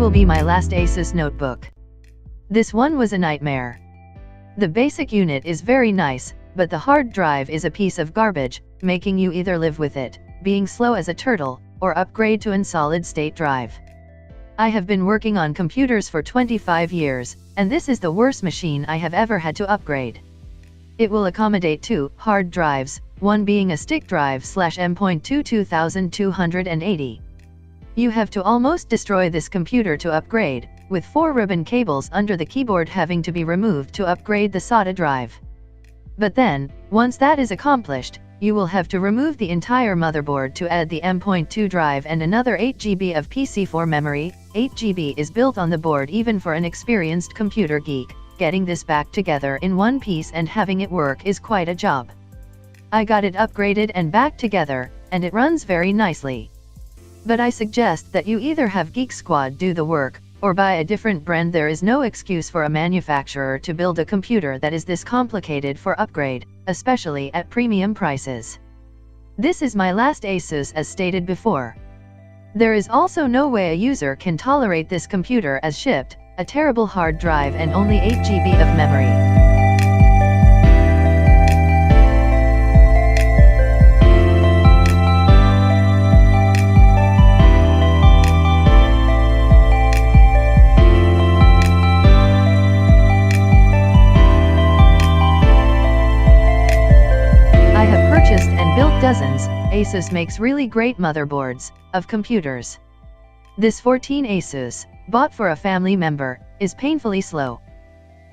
will be my last Asus notebook. This one was a nightmare. The basic unit is very nice, but the hard drive is a piece of garbage, making you either live with it, being slow as a turtle, or upgrade to an solid-state drive. I have been working on computers for 25 years, and this is the worst machine I have ever had to upgrade. It will accommodate 2 hard drives, one being a stick drive /M.2 2280. You have to almost destroy this computer to upgrade, with 4 ribbon cables under the keyboard having to be removed to upgrade the SATA drive. But then, once that is accomplished, you will have to remove the entire motherboard to add the M.2 drive and another 8 GB of PC4 memory. 8 GB is built on the board even for an experienced computer geek. Getting this back together in one piece and having it work is quite a job. I got it upgraded and back together, and it runs very nicely. But I suggest that you either have Geek Squad do the work, or buy a different brand. There is no excuse for a manufacturer to build a computer that is this complicated for upgrade, especially at premium prices. This is my last Asus as stated before. There is also no way a user can tolerate this computer as shipped, a terrible hard drive and only 8 GB of memory. Dozens. Asus makes really great motherboards of computers. This 14 Asus, bought for a family member, is painfully slow.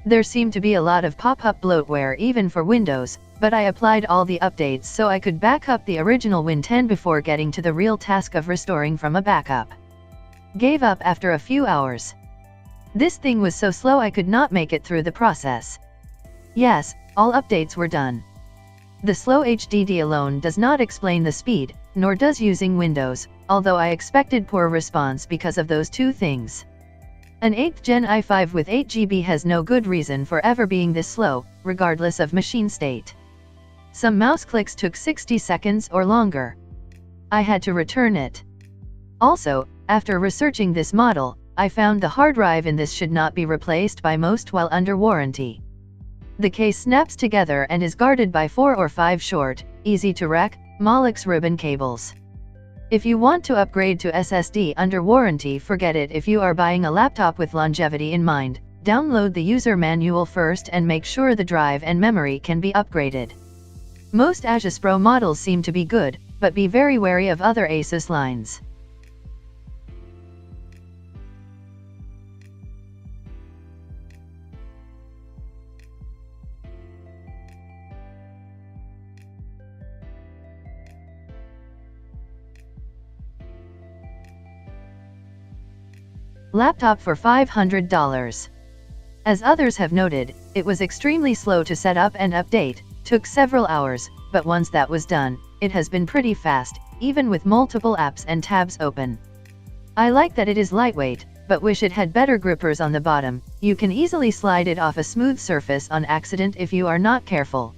There seemed to be a lot of pop-up bloatware even for Windows, but I applied all the updates so I could back up the original Win 10 before getting to the real task of restoring from a backup. Gave up after a few hours. This thing was so slow I could not make it through the process. Yes, all updates were done. The slow HDD alone does not explain the speed, nor does using Windows, although I expected poor response because of those two things. An 8th Gen i5 with 8 GB has no good reason for ever being this slow, regardless of machine state. Some mouse clicks took 60 seconds or longer. I had to return it. Also, after researching this model, I found the hard drive in this should not be replaced by most while under warranty. The case snaps together and is guarded by 4 or 5 short, easy to wreck, Molex ribbon cables. If you want to upgrade to SSD under warranty, forget it. If you are buying a laptop with longevity in mind, download the user manual first and make sure the drive and memory can be upgraded. Most Asus Pro models seem to be good, but be very wary of other Asus lines. Laptop for $500. As others have noted, it was extremely slow to set up and update, took several hours, but once that was done, it has been pretty fast, even with multiple apps and tabs open. I like that it is lightweight, but wish it had better grippers on the bottom. You can easily slide it off a smooth surface on accident if you are not careful.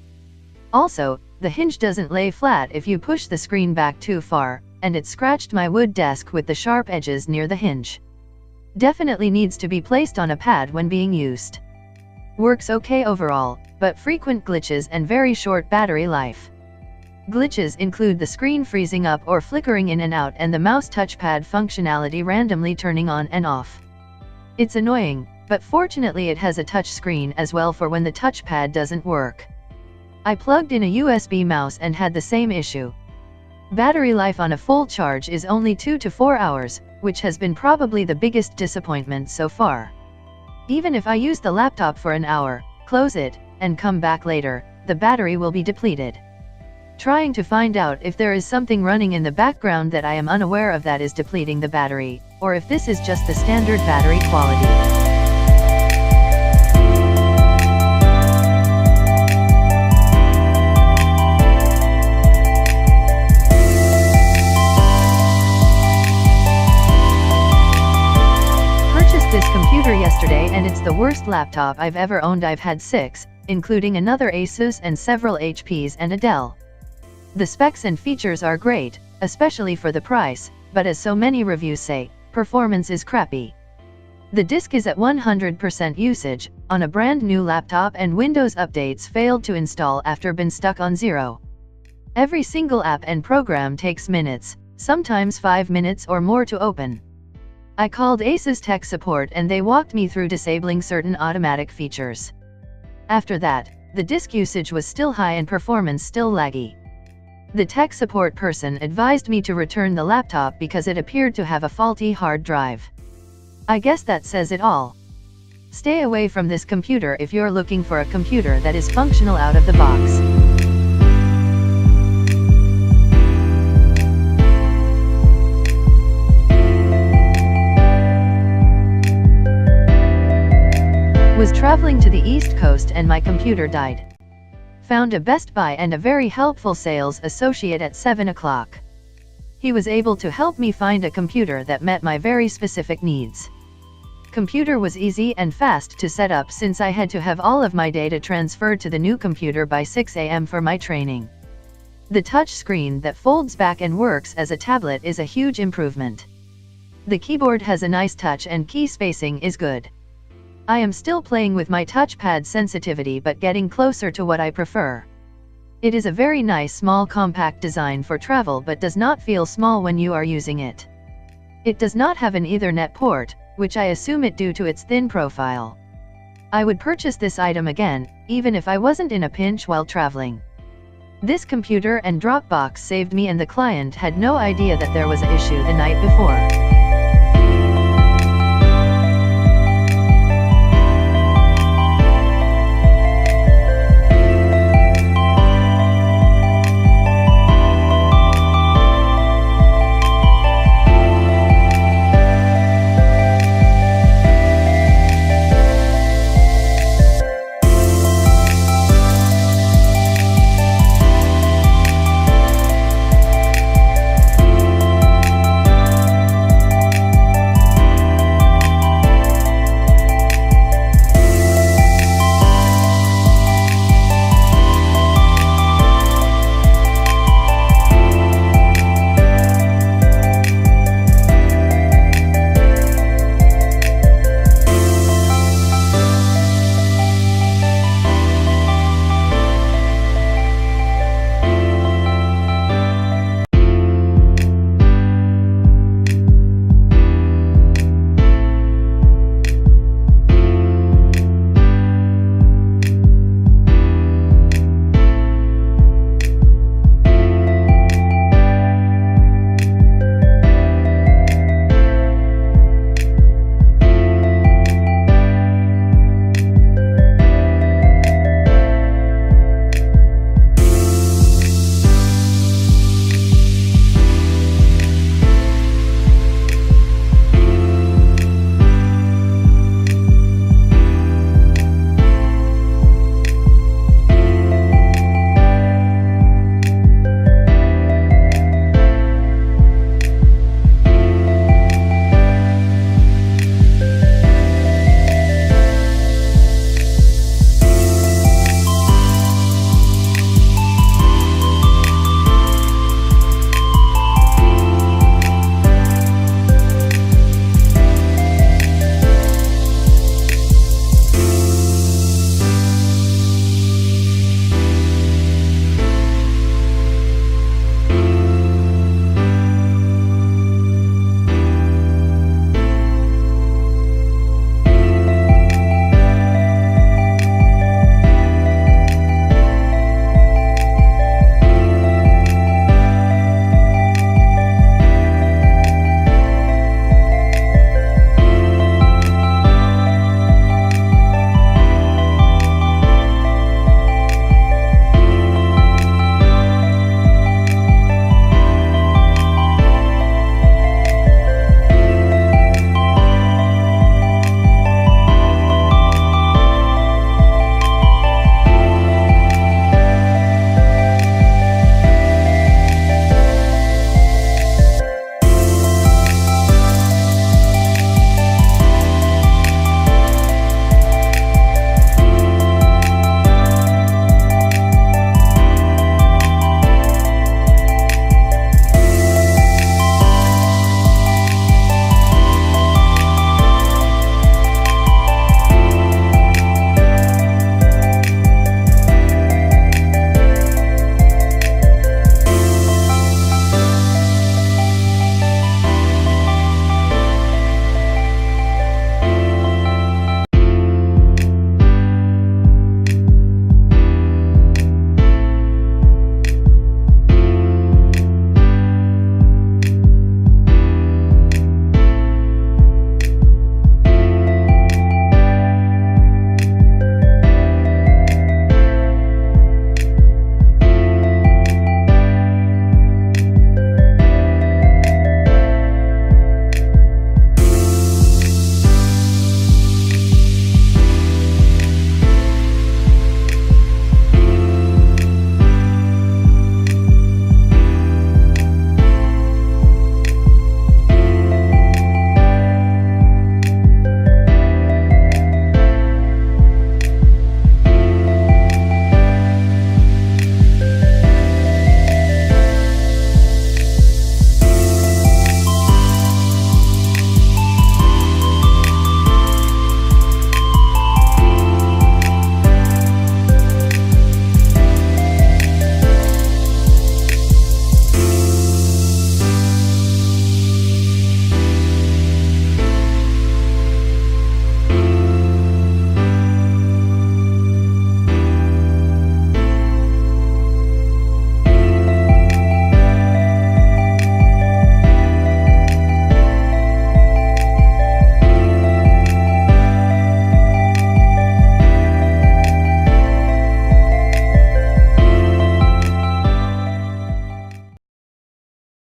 Also, the hinge doesn't lay flat if you push the screen back too far, and it scratched my wood desk with the sharp edges near the hinge. Definitely needs to be placed on a pad when being used. Works okay overall, but frequent glitches and very short battery life. Glitches include the screen freezing up or flickering in and out and the mouse touchpad functionality randomly turning on and off. It's annoying, but fortunately it has a touch screen as well for when the touchpad doesn't work. I plugged in a USB mouse and had the same issue. Battery life on a full charge is only 2 to 4 hours, which has been probably the biggest disappointment so far. Even if I use the laptop for an hour, close it, and come back later, the battery will be depleted. Trying to find out if there is something running in the background that I am unaware of that is depleting the battery, or if this is just the standard battery quality. This computer yesterday and it's the worst laptop I've ever owned. I've had 6, including another Asus and several HPs and a Dell. The specs and features are great, especially for the price, but as so many reviews say, performance is crappy. The disk is at 100% usage, on a brand new laptop, and Windows updates failed to install after been stuck on 0. Every single app and program takes minutes, sometimes 5 minutes or more to open. I called Asus tech support and they walked me through disabling certain automatic features. After that, the disk usage was still high and performance still laggy. The tech support person advised me to return the laptop because it appeared to have a faulty hard drive. I guess that says it all. Stay away from this computer if you're looking for a computer that is functional out of the box. Was traveling to the East Coast and my computer died. Found a Best Buy and a very helpful sales associate at 7 o'clock. He was able to help me find a computer that met my very specific needs. Computer was easy and fast to set up since I had to have all of my data transferred to the new computer by 6 a.m. for my training. The touch screen that folds back and works as a tablet is a huge improvement. The keyboard has a nice touch and key spacing is good. I am still playing with my touchpad sensitivity but getting closer to what I prefer. It is a very nice small compact design for travel but does not feel small when you are using it. It does not have an Ethernet port, which I assume it due to its thin profile. I would purchase this item again, even if I wasn't in a pinch while traveling. This computer and Dropbox saved me and the client had no idea that there was an issue the night before.